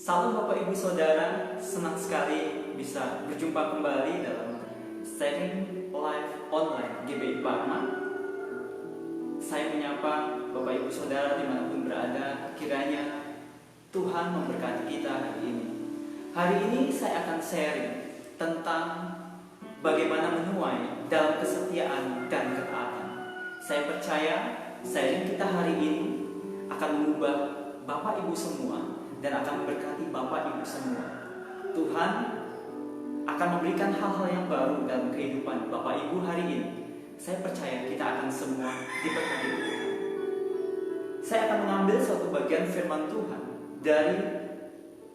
Salam Bapak Ibu Saudara, senang sekali bisa berjumpa kembali dalam Sharing Live Online GBI Parma. Saya menyapa Bapak Ibu Saudara dimanapun berada, kiranya Tuhan memberkati kita hari ini. Hari ini saya akan sharing tentang bagaimana menuai dalam kesetiaan dan ketaatan. Saya percaya sharing kita hari ini akan mengubah Bapak Ibu semua dan akan memberkati Bapak Ibu semua. Tuhan akan memberikan hal-hal yang baru dalam kehidupan Bapak Ibu hari ini. Saya percaya kita akan semua diberkati Tuhan. Saya akan mengambil suatu bagian firman Tuhan dari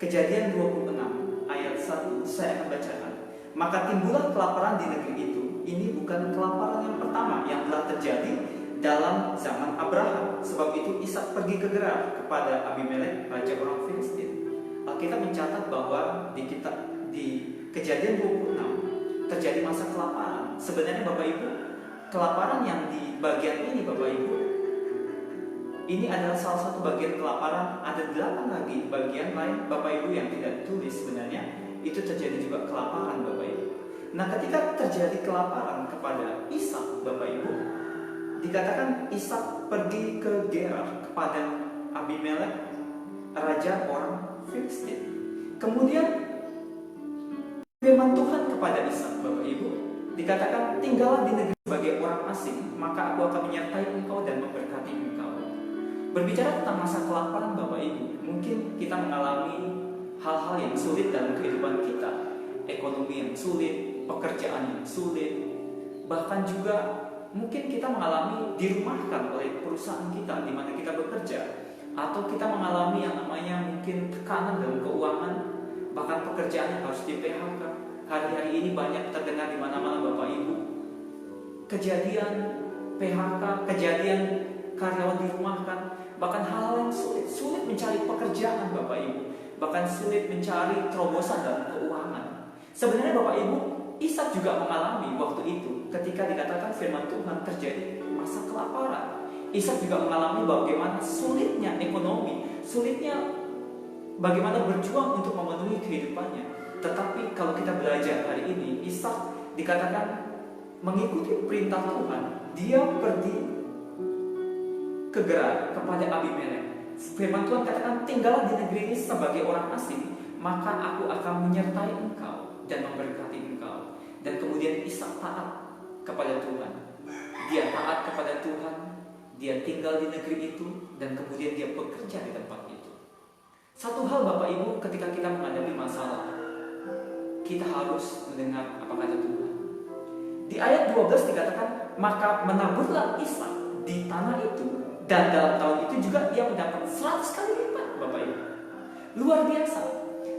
Kejadian 26 ayat 1. Saya akan bacakan. Maka timbullah kelaparan di negeri itu. Ini bukan kelaparan yang pertama yang telah terjadi dalam zaman Abraham. Sebab itu Ishak pergi ke Gerar kepada Abimelek, raja orang Filistin. Alkitab mencatat bahwa di Kejadian 26 terjadi masa kelaparan. Sebenarnya Bapak Ibu, kelaparan yang di bagian ini Bapak Ibu, ini adalah salah satu bagian kelaparan. Ada 8 lagi bagian lain Bapak Ibu yang tidak tulis sebenarnya. Itu terjadi juga kelaparan Bapak Ibu. Nah, ketika terjadi kelaparan kepada Ishak Bapak Ibu, dikatakan Ishak pergi ke Gerar kepada Abimelek, raja orang Filistin. Kemudian firman Tuhan kepada Ishak Bapak Ibu, dikatakan tinggallah di negeri sebagai orang asing, maka aku akan menyertai engkau dan memberkati engkau. Berbicara tentang masa kelaparan Bapak Ibu, mungkin kita mengalami hal-hal yang sulit dalam kehidupan kita. Ekonomi yang sulit, pekerjaan yang sulit, bahkan juga mungkin kita mengalami dirumahkan oleh perusahaan kita di mana kita bekerja, atau kita mengalami yang namanya mungkin tekanan dalam keuangan, bahkan pekerjaan yang harus di PHK. Hari-hari ini banyak terdengar di mana-mana Bapak Ibu kejadian PHK, kejadian karyawan dirumahkan, bahkan hal-hal yang sulit mencari pekerjaan Bapak Ibu, bahkan sulit mencari terobosan dalam keuangan. Sebenarnya Bapak Ibu, Ishak juga mengalami waktu itu ketika dikatakan firman Tuhan terjadi masa kelaparan. Ishak juga mengalami bagaimana sulitnya ekonomi, sulitnya bagaimana berjuang untuk memenuhi kehidupannya. Tetapi kalau kita belajar hari ini, Ishak dikatakan mengikuti perintah Tuhan. Dia pergi ke Gerar kepada Abimelek. Firman Tuhan katakan, tinggallah di negeri ini sebagai orang asing, maka aku akan menyertai engkau dan memberkati engkau. Dan kemudian Ishak taat kepada Tuhan. Dia taat kepada Tuhan, dia tinggal di negeri itu, dan kemudian dia bekerja di tempat itu. Satu hal Bapak Ibu, ketika kita menghadapi masalah, kita harus mendengar apa kata Tuhan. Di ayat 12 dikatakan, maka menaburlah Ishak di tanah itu, dan dalam tahun itu juga ia mendapat 100 kali lipat Bapak Ibu. Luar biasa.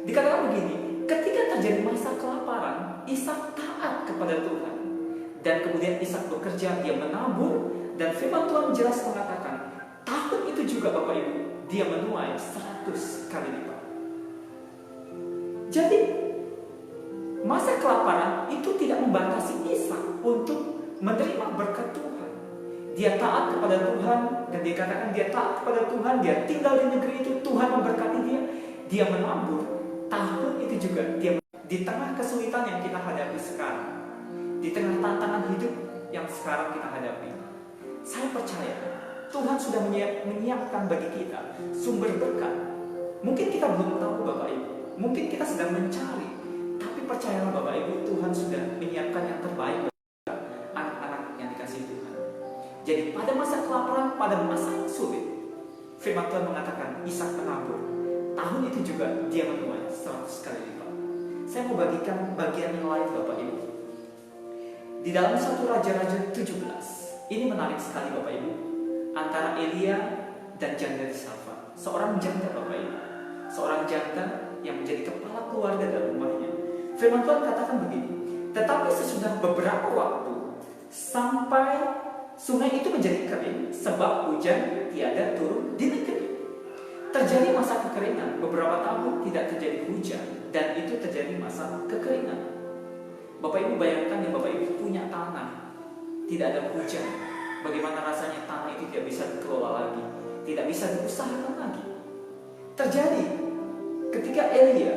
Dikatakan begini, ketika terjadi masa kelaparan, Ishak taat kepada Tuhan. Dan kemudian Ishak bekerja, dia menabur, dan firman Tuhan jelas mengatakan, tahun itu juga Bapak Ibu, dia menuai 100 kali lipat. Jadi, masa kelaparan itu tidak membatasi Ishak untuk menerima berkat Tuhan. Dia taat kepada Tuhan, dan dikatakan dia taat kepada Tuhan, dia tinggal di negeri itu, Tuhan memberkati dia menabur. Tahun itu juga dia di tengah kesulitan yang kita hadapi sekarang, di tengah tantangan hidup yang sekarang kita hadapi, saya percaya Tuhan sudah menyiapkan bagi kita sumber berkat. Mungkin kita belum tahu Bapak Ibu, mungkin kita sedang mencari, tapi percayalah Bapak Ibu, Tuhan sudah menyiapkan yang terbaik bagi kita, anak-anak yang dikasihi Tuhan. Jadi pada masa kelaparan, pada masa yang sulit, firman Tuhan mengatakan Ishak menabur. Tahun itu juga dia menuai 100 kali lipat. Saya mau bagikan bagian yang lain Bapak Ibu. Di dalam 1 Raja-Raja 17, ini menarik sekali Bapak Ibu, antara Elia dan janda Sarfat. Seorang janda Bapak Ibu, seorang janda yang menjadi kepala keluarga dalam rumahnya. Firman Tuhan katakan begini, tetapi sesudah beberapa waktu, sampai sungai itu menjadi kering, sebab hujan tiada turun di negeri. Terjadi masa kekeringan, beberapa tahun tidak terjadi hujan, dan itu terjadi masa kekeringan. Bapak Ibu bayangkan ya, Bapak Ibu punya tanah, tidak ada hujan. Bagaimana rasanya tanah itu tidak bisa dikelola lagi, tidak bisa diusahakan lagi. Terjadi ketika ketika Elia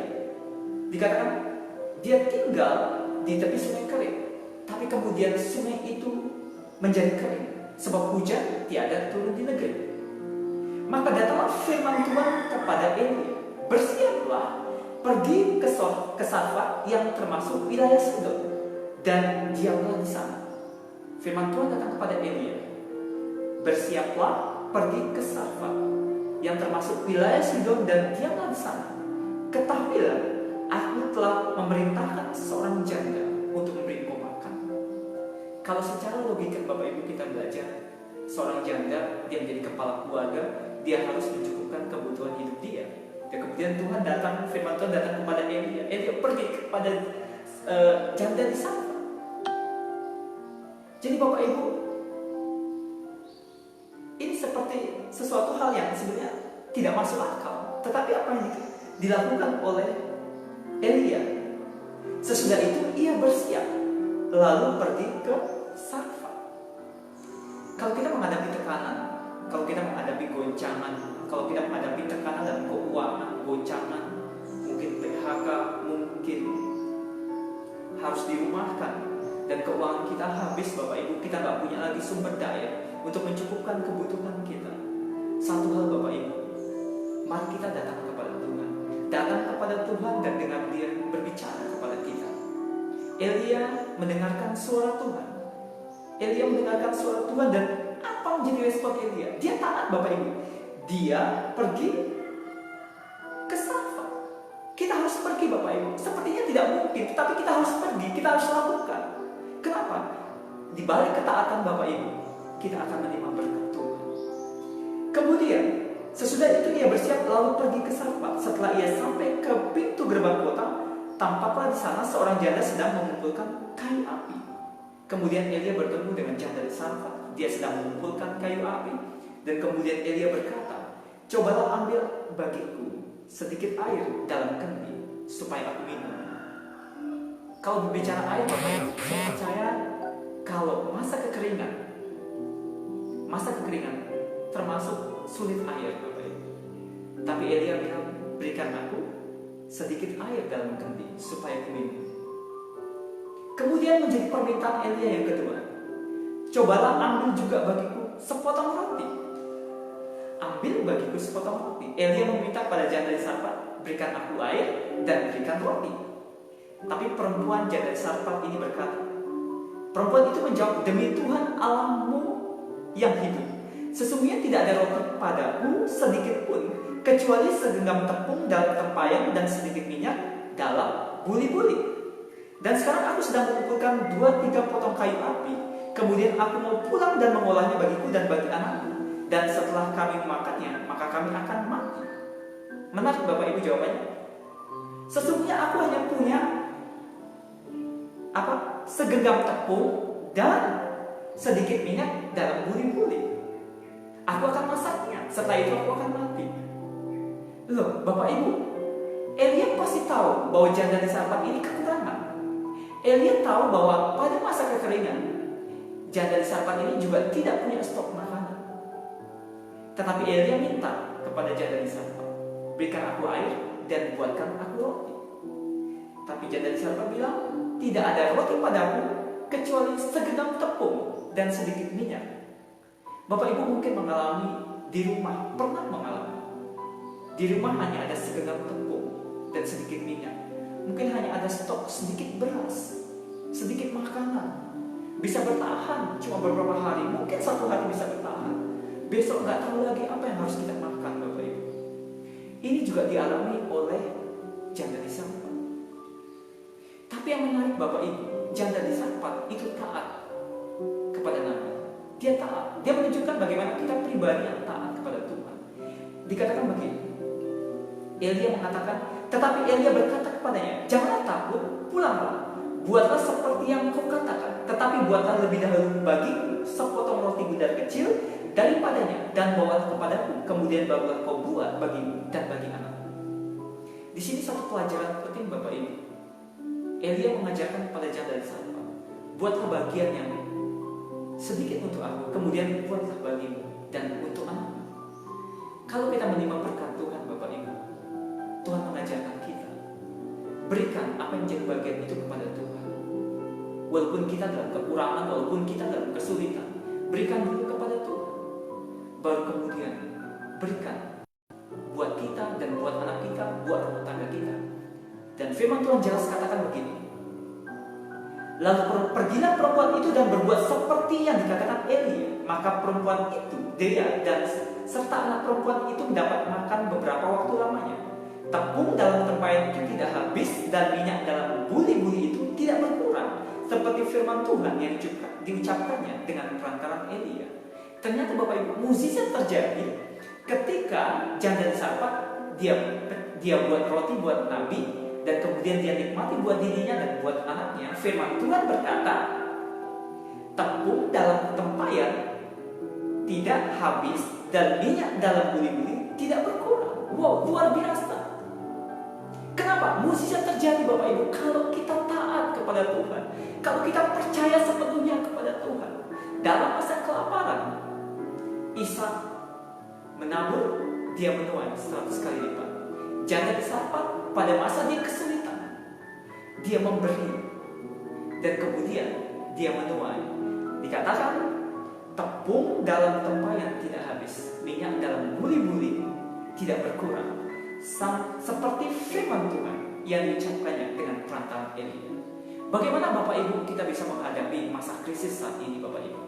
dikatakan dia tinggal di tepi sungai kering, tapi kemudian sungai itu menjadi kering sebab hujan tiada turun di negeri. Maka datanglah firman Tuhan kepada Elia, bersiaplah, pergi ke Sarfat yang termasuk wilayah Sidon, dan diamlah di sana. Firman Tuhan datang kepada Elia, bersiaplah, pergi ke Sarfat yang termasuk wilayah Sidon, dan diamlah di sana. Ketahuilah, aku telah memerintahkan seorang janda untuk memberi engkau makan. Kalau secara logika Bapak Ibu kita belajar, seorang janda dia menjadi kepala keluarga, dia harus mencukupkan kebutuhan hidup dia. Dan kemudian Tuhan datang, firman Tuhan datang kepada Elia. Elia pergi kepada janda di sana. Jadi Bapak Ibu, ini seperti sesuatu hal yang sebenarnya tidak masuk akal. Tetapi apa yang dilakukan oleh Elia? Sesudah itu ia bersiap, lalu pergi ke Sarfat. Kalau kita menghadapi tekanan, kalau kita menghadapi goncangan, kalau kita menghadapi tekanan dalam keuangan, goncangan, mungkin PHK, mungkin harus dirumahkan, dan keuangan kita habis, Bapak Ibu, kita nggak punya lagi sumber daya untuk mencukupkan kebutuhan kita. Satu hal Bapak Ibu, mari kita datang kepada Tuhan. Datang kepada Tuhan dan dengan Dia berbicara kepada kita. Elia mendengarkan suara Tuhan. Elia mendengarkan suara Tuhan, dan apa menjadi respon Elia? Dia taat Bapak Ibu. Dia pergi ke Sarfat. Kita harus pergi Bapak Ibu. Sepertinya tidak mungkin, tapi kita harus pergi, kita harus lakukan. Kenapa? Di balik ketaatan Bapak Ibu, kita akan menerima berkat Tuhan. Kemudian sesudah itu ia bersiap lalu pergi ke Sarfat. Setelah ia sampai ke pintu gerbang kota, tampaklah di sana seorang janda sedang mengumpulkan kayu api. Kemudian Elia bertemu dengan janda di Sarfat. Dia sedang mengumpulkan kayu api. Dan kemudian Elia berkata, cobalah ambil bagiku sedikit air dalam kendi supaya aku minum. Kalau berbicara air, Bapak Ibu, saya percaya kalau masa kekeringan termasuk sulit air, Bapak Ibu. Tapi Elia bilang, berikan aku sedikit air dalam kendi supaya aku minum. Kemudian menjadi permintaan Elia yang kedua, cobalah ambil juga bagiku sepotong roti. Ambil bagiku sepotong roti. Elia meminta pada janda di Sarfat, berikan aku air dan berikan roti. Tapi perempuan janda di Sarfat ini berkata, perempuan itu menjawab, demi Tuhan Allahmu yang hidup, sesungguhnya tidak ada roti padaku sedikit pun, kecuali segenggam tepung dalam tempayan dan sedikit minyak dalam buli-buli. Dan sekarang aku sedang mengumpulkan 2-3 potong kayu api. Kemudian aku mau pulang dan mengolahnya bagiku dan bagi anakku. Dan setelah kami memakannya, maka kami akan mati. Menarik Bapak Ibu jawabannya. Sesungguhnya aku hanya punya segenggam tepung dan sedikit minyak dalam buli-buli. Aku akan masaknya, setelah itu aku akan mati. Loh Bapak Ibu, Elia pasti tahu bahwa janda di Sarfat ini kekurangan. Elia tahu bahwa pada masa kekeringan, janda di Sarfat ini juga tidak punya stok makanan. Tetapi Elia minta kepada janda di Sarfat, berikan aku air dan buatkan aku roti. Tapi janda di Sarfat bilang, tidak ada roti padaku kecuali segenggam tepung dan sedikit minyak. Bapak Ibu mungkin mengalami di rumah, pernah mengalami. Di rumah hanya ada segenggam tepung dan sedikit minyak. Mungkin hanya ada stok sedikit beras, sedikit makanan. Bisa bertahan cuma beberapa hari, mungkin 1 hari bisa bertahan. Besok nggak tahu lagi apa yang harus kita makan, Bapak Ibu. Ini juga dialami oleh janda di Sarfat. Tapi yang menarik Bapak Ibu, janda di Sarfat itu taat kepada Nabi. Dia taat. Dia menunjukkan bagaimana kita pribadi yang taat kepada Tuhan. Dikatakan begini, Elia mengatakan, tetapi Elia berkata kepadanya, janganlah takut, pulanglah, buatlah seperti yang kau katakan, tetapi buatlah lebih dahulu bagiku sepotong roti bundar kecil daripadanya, dan bawalah kepadaku, kemudian barulah kau buat bagimu dan bagi anakmu. Di sini satu pelajaran penting Bapak Ibu. Elia mengajarkan kepada janda di Sarfat, buatlah bagian yang sedikit untuk aku, kemudian buatlah bagimu dan untuk anakmu. Kalau kita menerima berkat Tuhan Bapak Ibu, Tuhan mengajarkan berikan apa yang menjadi bagian itu kepada Tuhan. Walaupun kita dalam kekurangan, walaupun kita dalam kesulitan, berikan dulu kepada Tuhan. Baru kemudian berikan buat kita dan buat anak kita, buat rumah tangga kita. Dan firman Tuhan jelas katakan begini, lalu pergilah perempuan itu dan berbuat seperti yang dikatakan Elia. Maka perempuan itu, dia dan serta anak perempuan itu mendapat makan beberapa waktu lamanya. Tepung dalam tempayan itu tidak habis, dan minyak dalam buli-buli itu tidak berkurang, seperti firman Tuhan yang diucapkannya dengan perantaran Elia. Ternyata Bapak Ibu, mukjizat terjadi ketika janda sarpat dia buat roti buat Nabi, dan kemudian dia nikmati buat dirinya dan buat anaknya. Firman Tuhan berkata, tepung dalam tempayan tidak habis, dan minyak dalam buli-buli tidak berkurang. Wow, luar biasa. Kenapa? Mukjizat terjadi Bapak Ibu kalau kita taat kepada Tuhan, kalau kita percaya sepenuhnya kepada Tuhan. Dalam masa kelaparan, Ishak menabur, dia menuai 100 kali lipat. Janda sarpat pada masa dia kesulitan, dia memberi, dan kemudian dia menuai. Dikatakan tepung dalam tempayan tidak habis, minyak dalam buli-buli tidak berkurang, seperti firman Tuhan yang diucapkannya dengan perantaran Elia. Bagaimana Bapak Ibu kita bisa menghadapi masa krisis saat ini Bapak Ibu?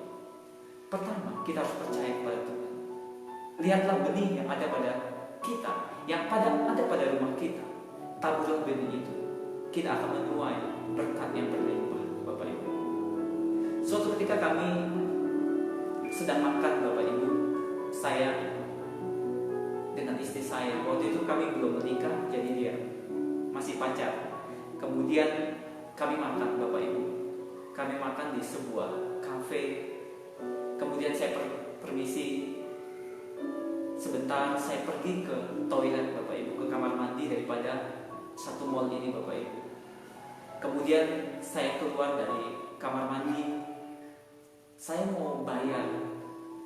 Pertama, kita harus percaya kepada Tuhan. Lihatlah benih yang ada pada kita, yang ada pada rumah kita. Taburlah benih itu, kita akan menuai berkat yang berlimpah Bapak Ibu. Suatu ketika kami sedang makan Bapak Ibu, saya dengan istri saya, waktu itu kami belum menikah, jadi dia masih pacar. Kemudian kami makan Bapak Ibu, kami makan di sebuah kafe. Kemudian saya permisi sebentar, saya pergi ke toilet Bapak Ibu, ke kamar mandi daripada satu mall ini Bapak Ibu. Kemudian saya keluar dari kamar mandi, saya mau bayar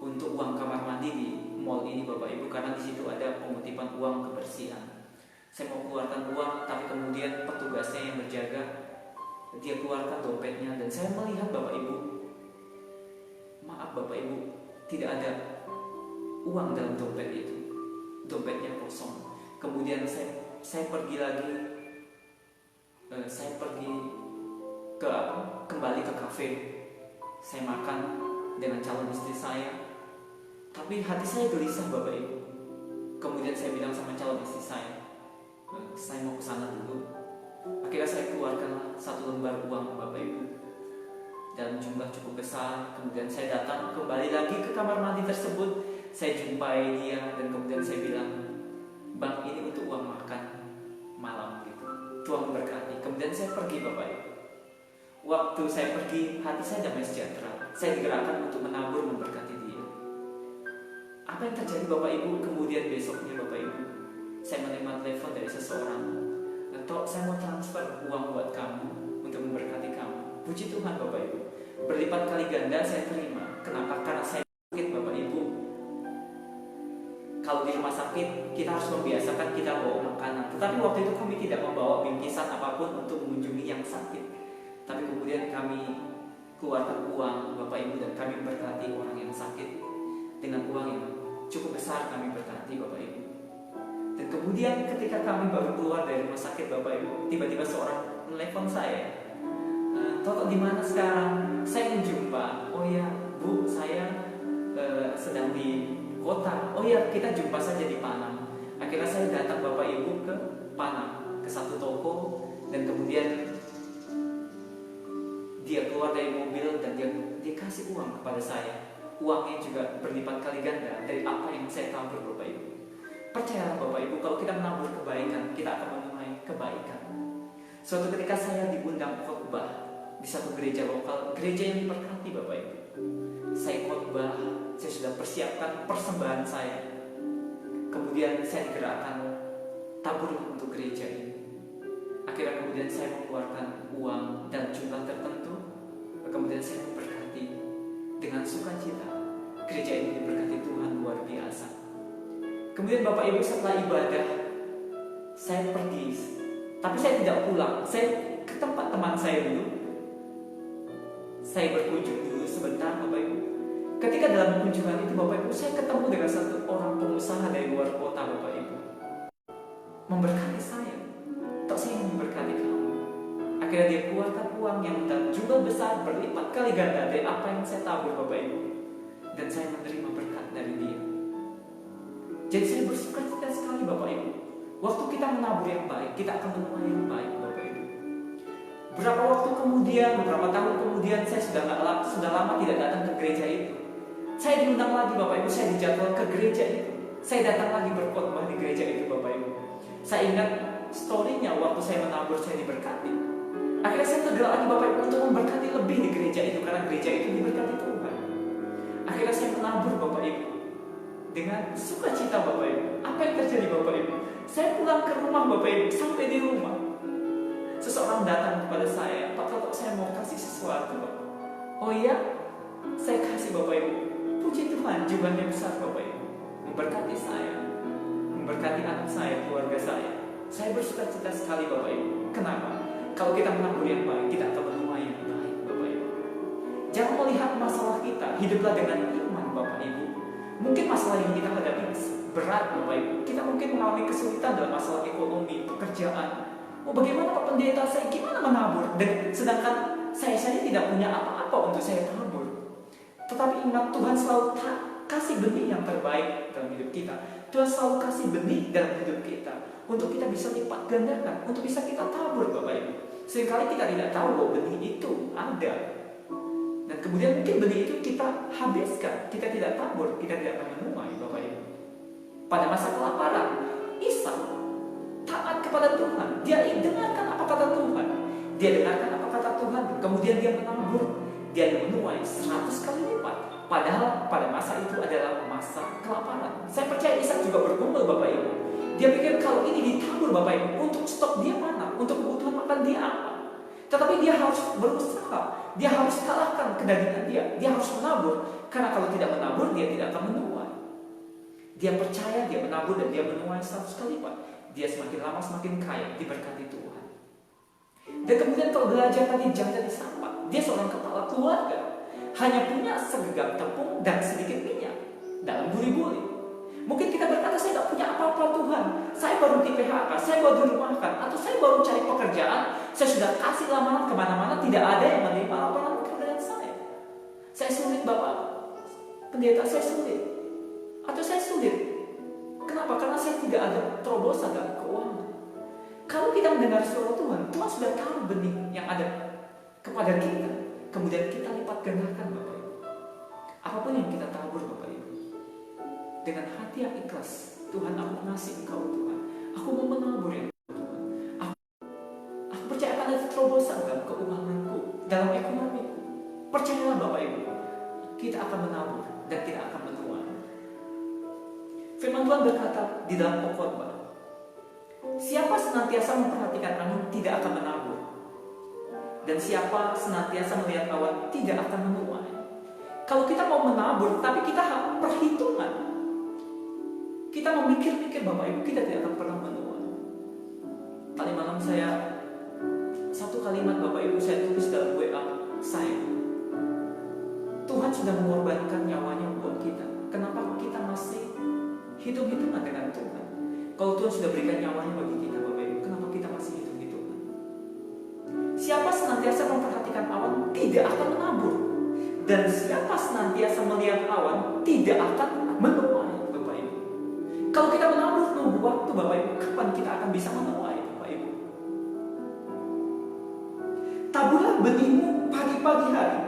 untuk uang kamar mandi di mall ini Bapak Ibu, karena di situ ada pengutipan uang kebersihan. Saya mau keluarkan uang, tapi kemudian petugasnya yang berjaga, dia keluarkan dompetnya, dan saya melihat Bapak Ibu, maaf Bapak Ibu, tidak ada uang dalam dompet itu, dompetnya kosong. Kemudian saya pergi lagi, kembali ke kafe. Saya makan dengan calon istri saya, tapi hati saya gelisah Bapak Ibu. Kemudian saya bilang sama calon istri saya mau ke sana dulu. Akhirnya saya keluarkan satu lembar uang Bapak Ibu dalam jumlah cukup besar. Kemudian saya datang kembali lagi ke kamar mandi tersebut. Saya jumpai dia, dan kemudian saya bilang, Bang, ini untuk uang makan malam gitu. Tuhan memberkati. Kemudian saya pergi Bapak Ibu. Waktu saya pergi, hati saya damai sejahtera. Saya digerakkan untuk menabur memberkati dia. Apa yang terjadi Bapak Ibu? Kemudian besoknya Bapak Ibu, saya menerima telepon dari seseorang. Atau saya mau transfer uang buat kamu untuk memberkati kamu. Puji Tuhan Bapak Ibu, berlipat kali ganda saya terima. Kenapa? Karena saya sakit Bapak Ibu. Kalau di rumah sakit kita harus membiasakan kita bawa makanan. Tetapi waktu itu kami tidak membawa bingkisan apapun untuk mengunjungi yang sakit. Tapi kemudian kami keluarkan uang Bapak Ibu, dan kami memberkati orang yang sakit dengan uang yang cukup besar. Kami berkati Bapak Ibu. Dan kemudian ketika kami baru keluar dari rumah sakit Bapak Ibu, tiba-tiba seorang menelepon saya. Toto di mana sekarang? Saya menjumpa. Oh ya Bu, saya sedang di kota. Oh ya, kita jumpa saja di Panam. Akhirnya saya datang Bapak Ibu ke Panam, ke satu toko, dan kemudian dia keluar dari mobil dan dia kasih uang kepada saya. Uangnya juga berlipat kali ganda dari apa yang saya tabur Bapak Ibu. Percayalah Bapak Ibu, kalau kita menabur kebaikan, kita akan menuai kebaikan. Suatu ketika saya diundang khotbah di satu gereja lokal, gereja yang diberkati Bapak Ibu. Saya khotbah, saya sudah persiapkan persembahan saya. Kemudian saya digerakkan tabur untuk gereja ini. Akhirnya kemudian saya mengeluarkan uang dalam jumlah tertentu. Kemudian saya memberkati dengan sukacita. Gereja ini diberkati Tuhan luar biasa. Kemudian Bapak Ibu, setelah ibadah, saya pergi Tapi saya tidak pulang. Saya ke tempat teman saya dulu. Saya berkunjung dulu sebentar, Bapak Ibu. Ketika dalam kunjungan itu, Bapak Ibu, saya ketemu dengan satu orang pengusaha dari luar kota, Bapak Ibu. Memberkati saya. Tok saya memberkati kamu. Akhirnya dia keluarkan uang yang dalam jumlah besar, berlipat kali ganda dari apa yang saya tabur, Bapak Ibu. Dan saya menerima berkat dari dia. Jadi saya bersuka cita sekali, Bapak Ibu. Waktu kita menabur yang baik, kita akan menuai yang baik, Bapak Ibu. Beberapa waktu kemudian, beberapa tahun kemudian, saya sudah lama tidak datang ke gereja itu. Saya diundang lagi, Bapak Ibu, saya dijadwal ke gereja itu. Saya datang lagi berkhotbah di gereja itu, Bapak Ibu. Saya ingat story-nya waktu saya menabur, saya diberkati. Akhirnya saya tergerak lagi, Bapak Ibu, untuk memberkati lebih di gereja itu, karena gereja itu diberkati Tuhan. Akhirnya saya menabur, Bapak Ibu, dengan sukacita, Bapak Ibu. Apa yang terjadi, Bapak Ibu? Saya pulang ke rumah, Bapak Ibu. Sampai di rumah, seseorang datang kepada saya, Pak Toto, saya mau kasih sesuatu, Pak. Oh iya? Saya kasih, Bapak Ibu. Puji Tuhan, jumlahnya besar, Bapak Ibu. Memberkati saya, memberkati anak saya, keluarga saya. Saya bersuka cita sekali, Bapak Ibu. Kenapa? Kalau kita menabur yang baik, kita akan menuai yang baik, Bapak Ibu. Jangan melihat masalah kita, hiduplah dengan iman, Bapak Ibu. Mungkin masalah yang kita hadapi berat, Bapak Ibu. Kita mungkin mengalami kesulitan dalam masalah ekonomi, pekerjaan. Oh, bagaimana Pak Pendeta, saya gimana menabur? Dan sedangkan saya tidak punya apa-apa untuk saya tabur. Tetapi ingat, Tuhan selalu kasih benih yang terbaik dalam hidup kita. Tuhan selalu kasih benih dalam hidup kita untuk kita bisa lipat gandakan, untuk bisa kita tabur, Bapak Ibu. Seringkali kita tidak tahu bahwa benih itu ada. Dan kemudian mungkin benih itu kita habiskan, kita tidak tabur, kita tidak akan menuai, Bapak Ibu. Pada masa kelaparan, Ishak taat kepada Tuhan. Dia dengarkan apa kata Tuhan. Dia dengarkan apa kata Tuhan. Kemudian dia menabur. Dia menuai 100 kali lipat. Padahal pada masa itu adalah masa kelaparan. Saya percaya Ishak juga bergumul, Bapak Ibu. Dia pikir kalau ini ditabur, Bapak Ibu, untuk stok dia mana? Untuk kebutuhan makan dia apa? Tetapi dia harus berusaha. Dia harus kalahkan kedagingan dia. Dia harus menabur. Karena kalau tidak menabur, dia tidak akan menuai. Dia percaya, dia menabur dan dia menuai 100 kali lipat. Dia semakin lama semakin kaya, diberkati Tuhan. Dan kemudian kalau belajar tadi jangan jadi sampah. Dia seorang kepala keluarga, hanya punya segenggam tepung dan sedikit minyak dalam buri-buri. Mungkin kita berkata, saya tidak punya apa-apa Tuhan. Saya baru di PHK, saya baru dirumahkan, atau saya baru cari pekerjaan. Saya sudah kasih lamaran kemana-mana, tidak ada yang menerima lamaran pekerjaan saya. Saya sulit, Bapak Pendeta, saya sulit. Atau saya sulit. Kenapa? Karena saya tidak ada terobosan dalam keuangan. Kalau kita mendengar suara Tuhan, Tuhan sudah taruh benih yang ada kepada kita. Kemudian kita lipat gandakan, Bapak Ibu. Apapun yang kita tabur, Bapak Ibu, dengan hati yang ikhlas, Tuhan, aku mengasihi Engkau, Tuhan. Aku mau menabur yang Tuhan. Aku percaya akan ada terobosan dalam keuanganku, dalam ekonomiku. Percayalah, Bapak Ibu, kita akan menabur dan kita akan menuai. Firman Tuhan berkata di dalam Khotbah, siapa senantiasa memperhatikan angin tidak akan menabur, dan siapa senantiasa melihat awan tidak akan menuai. Kalau kita mau menabur, tapi kita perhitungan, kita memikir-mikir, Bapak Ibu, kita tidak akan pernah menuai. Tadi malam saya, satu kalimat Bapak Ibu saya tulis dalam WA saya. Tuhan sudah mengorbankan nyawanya buat kita. Kenapa kita masih hitung-hitungan dengan Tuhan? Kalau Tuhan sudah berikan nyawanya bagi kita, Bapak Ibu, kenapa kita masih hitung-hitungan? Siapa senantiasa memperhatikan awan tidak akan menabur, dan siapa senantiasa melihat awan tidak akan menuai, Bapak Ibu. Kalau kita menabur nunggu waktu, Bapak Ibu, kapan kita akan bisa menuai, Bapak Ibu? Taburlah benihmu pagi-pagi hari,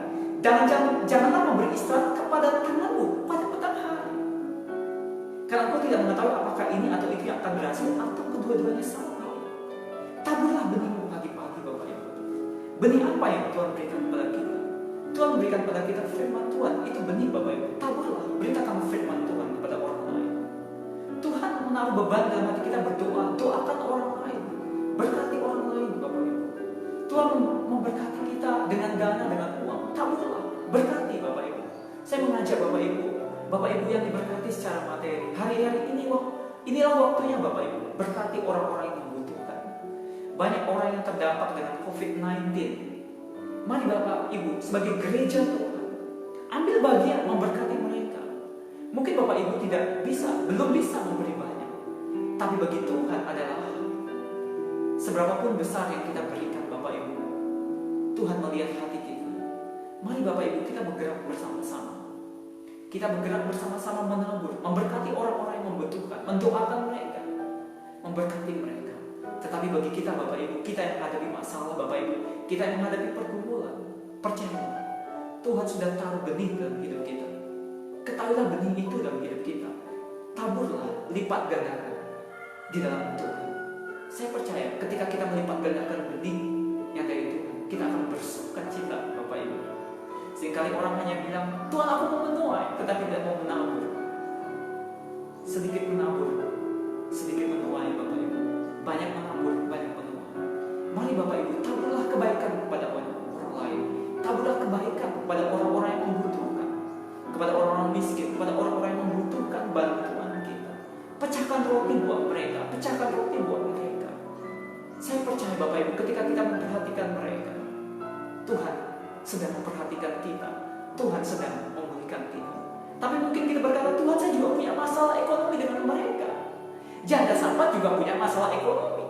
dan janganlah memberi istirahat kepada tanganmu pada petang hari. Karena engkau tidak mengetahui apakah ini atau itu yang akan berhasil atau kedua-duanya sama. Taburlah benihmu pagi-pagi, Bapak Ibu. Benih apa yang Tuhan berikan kepada kita? Tuhan berikan kepada kita firman Tuhan. Itu benih, Bapak Ibu. Taburlah, beritakan firman Tuhan kepada orang lain. Tuhan menaruh beban dalam hati kita berdoa. Doakan orang lain. Berkati orang lain, Bapak Ibu. Tuhan memberkati kita dengan dana, dengan uang. Taburlah, berkati, Bapak Ibu. Saya mengajak Bapak Ibu, Bapak Ibu yang diberkati secara materi, hari-hari ini inilah waktunya, Bapak Ibu, berkati orang-orang yang membutuhkan. banyak orang yang terdampak dengan COVID-19. Mari Bapak Ibu sebagai gereja Tuhan, ambil bagian memberkati mereka. Mungkin Bapak Ibu belum bisa memberi banyak, tapi bagi Tuhan adalah seberapapun besar yang kita berikan Bapak Ibu, Tuhan melihat hati kita. Mari Bapak Ibu kita bergerak bersama-sama. Kita bergerak bersama-sama menabur, memberkati orang-orang yang membutuhkan, mendoakan mereka, memberkati mereka. Tetapi bagi kita Bapak Ibu, kita yang menghadapi masalah Bapak Ibu, kita yang menghadapi pergumulan, percaya Tuhan sudah taruh benih dalam hidup kita. Ketahuilah benih itu dalam hidup kita. Taburlah, lipat gandakan di dalam Tuhan. Saya percaya ketika kita melipat gandakan benih yang dari Tuhan, kita akan bersukacita Bapak Ibu. Seringkali orang hanya bilang, Tuhan aku mau menuai, tetapi tidak mau menabur. Sedikit menabur, sedikit menuai Bapak Ibu. Banyak menabur, banyak menuai. Mari Bapak Ibu, taburlah kebaikan kepada orang lain. Taburlah kebaikan kepada orang-orang yang membutuhkan, kepada orang-orang miskin, kepada orang-orang yang membutuhkan bantuan kita. Pecahkan roti buat mereka, pecahkan roti buat mereka. Saya percaya Bapak Ibu, ketika kita memperhatikan mereka, Tuhan sedang memperhatikan kita, Tuhan sedang memulihkan kita. Tapi mungkin kita berkata, Tuhan saya juga punya masalah ekonomi dengan mereka. Janda Safat juga punya masalah ekonomi,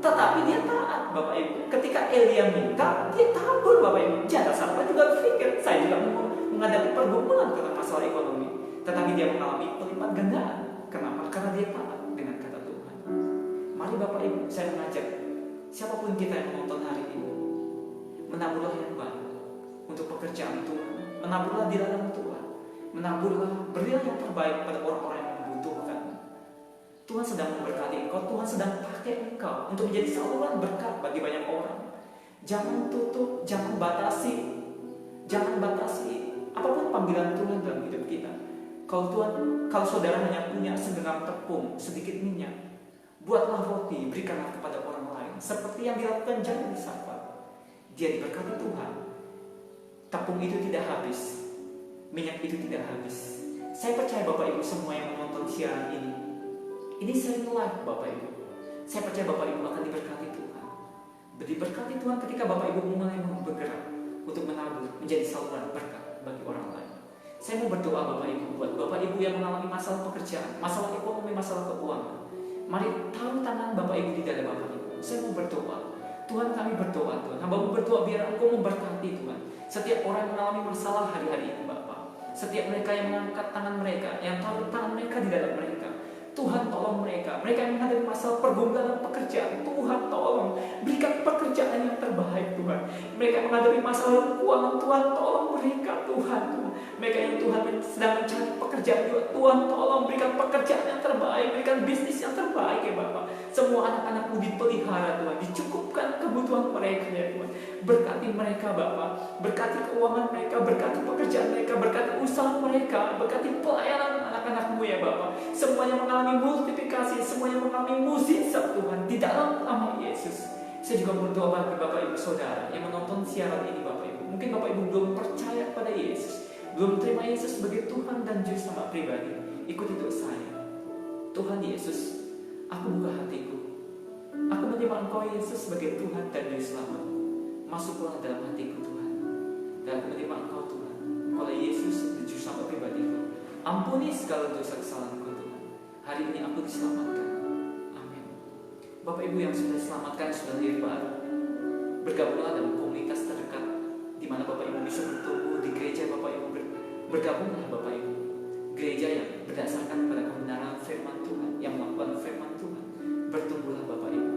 tetapi dia taat Bapak Ibu. Ketika Elia minta, dia tabur Bapak Ibu. Janda Safat juga berpikir, saya juga menghadapi pergumulan karena masalah ekonomi, tetapi dia mengalami pelipat gandaan. Kenapa? Karena dia taat dengan kata Tuhan. Mari Bapak Ibu, saya mengajak siapapun kita yang menonton hari ini, menaburlah yang baik untuk pekerjaan Tuhan, menaburlah di dalam Tuhan, menaburlah, berilah yang terbaik pada orang-orang yang membutuhkan. Tuhan sedang memberkati engkau, Tuhan sedang pakai engkau untuk menjadi saluran berkat bagi banyak orang. Jangan tutup, jangan batasi apapun panggilan Tuhan dalam hidup kita. Kalau saudara hanya punya segenggam tepung, sedikit minyak, buatlah roti, berikanlah kepada orang lain, seperti yang dilakukan Janda Safat. Dia diberkati Tuhan. Tepung itu tidak habis, minyak itu tidak habis. Saya percaya Bapak Ibu semua yang menonton siaran ini sharing live Bapak Ibu. Saya percaya Bapak Ibu akan diberkati Tuhan. Diberkati Tuhan ketika Bapak Ibu mulai bergerak untuk menabur, menjadi saluran berkat bagi orang lain. Saya mau berdoa Bapak Ibu, buat Bapak Ibu yang mengalami masalah pekerjaan, masalah ekonomi, masalah keuangan. Mari taruh tangan Bapak Ibu di dada Bapak Ibu. Saya mau berdoa. Tuhan, kami berdoa Tuhan. Hamba-Mu berdoa biar Engkau memberkati Tuhan setiap orang yang mengalami masalah hari-hari ini Bapak. Setiap mereka yang mengangkat tangan mereka, yang taruh tangan mereka di dalam mereka, Tuhan tolong mereka yang menghadapi masalah pergumulan dan pekerjaan. Tuhan tolong berikan pekerjaan yang terbaik Tuhan. Mereka yang menghadapi masalah keuangan, Tuhan tolong mereka Tuhan. Mereka yang Tuhan sedang mencari pekerjaan juga, Tuhan tolong berikan pekerjaan yang terbaik, berikan bisnis yang terbaik ya Bapak. Semua anak-anak-Mu dipelihara Tuhan, dicukupkan kebutuhan mereka ya Tuhan. Berkati mereka Bapak, berkati keuangan mereka, berkati pekerjaan mereka, berkati usaha mereka, berkati pelayanan anak-anak-Mu ya Bapak. Semuanya mengalami multiplikasi, semuanya mengalami mukjizat Tuhan di dalam nama Yesus. Saya juga berdoa bagi Bapak Ibu Saudara yang menonton siaran ini Bapak Ibu. Mungkin Bapak Ibu belum percaya pada Yesus, belum terima Yesus sebagai Tuhan dan Juru Selamat pribadi. Ikuti doa saya. Tuhan Yesus, aku buka hatiku. Aku menerima Engkau Yesus sebagai Tuhan dan Juru Selamat. Masuklah dalam hatiku Tuhan. Dan aku menerima Engkau Tuhan oleh Yesus dan Juru Selamat pribadiku. Ampuni segala dosa kesalahanku Tuhan. Hari ini aku diselamatkan. Amin. Bapak Ibu yang sudah diselamatkan, sudah lahir baru, bergabunglah dalam komunitas terdekat di mana Bapak Ibu bisa bertumbuh di gereja Bapak Ibu. Bergabunglah Bapak Ibu, gereja yang berdasarkan pada kebenaran firman Tuhan, yang melakukan firman Tuhan. Bertumbuhlah Bapak Ibu.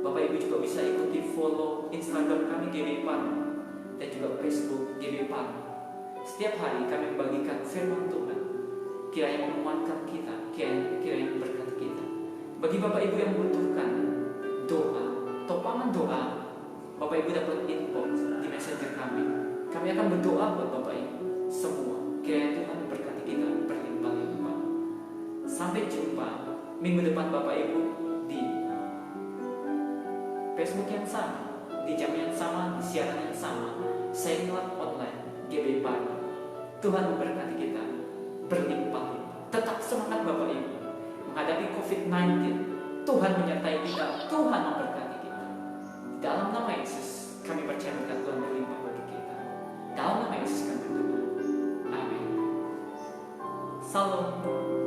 Bapak Ibu juga bisa ikuti follow Instagram kami GB Parma dan juga Facebook GB Parma. Setiap hari kami membagikan firman Tuhan, kiranya menguatkan kita, kiranya memberkati kita. Bagi Bapak Ibu yang membutuhkan doa, topangan doa, Bapak Ibu dapat inbox di messenger kami. Kami akan berdoa buat Bapak Ibu semua. Kiranya Tuhan memberkati kita berlimpah-limpah. Sampai jumpa minggu depan Bapak Ibu di Facebook yang sama, di jam yang sama, di siaran yang sama. Saya Live online GB Parma. Tuhan memberkati kita berlimpah-limpah. Tetap semangat Bapak Ibu menghadapi COVID-19. Tuhan menyertai kita, Tuhan memberkati kita. Salam.